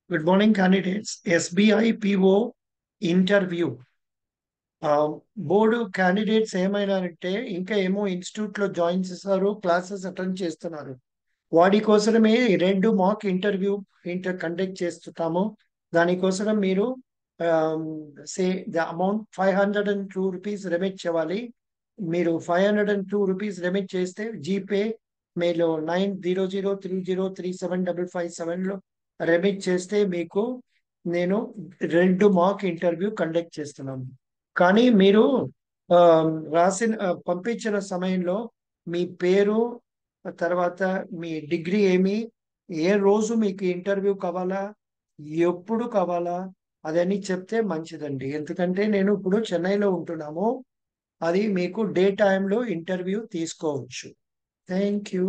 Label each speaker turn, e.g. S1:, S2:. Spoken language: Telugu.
S1: Good morning candidates. SBI PO interview board candidates ఏమైనారంటే ఇంకా ఏమో ఇన్స్టిట్యూట్ లో జాయిన్ చేస్తారు, క్లాసెస్ అటెండ్ చేస్తున్నారు. వాడి కోసమే 2 మాక్ ఇంటర్వ్యూ కండక్ట్ చేస్తున్నాము. దానికోసం మీరు say the amount 502 rupees remit చేయాలి. మీరు 502 రూపీస్ రెమిట్ చేస్తే జీపే మీరు 9003037557 లో రెమిట్ చేస్తే మీకు నేను 2 మాక్ ఇంటర్వ్యూ కండక్ట్ చేస్తున్నాను. కానీ మీరు ఆ, పంపించిన సమయంలో మీ పేరు, తర్వాత మీ డిగ్రీ ఏమి, ఏ రోజు మీకు ఇంటర్వ్యూ కావాలా, ఎప్పుడు కావాలా అదని చెప్తే మంచిదండి. ఎందుకంటే నేను ఇప్పుడు చెన్నైలో ఉంటున్నాము. అది మీకు డే టైంలో ఇంటర్వ్యూ తీసుకోవచ్చు. Thank you.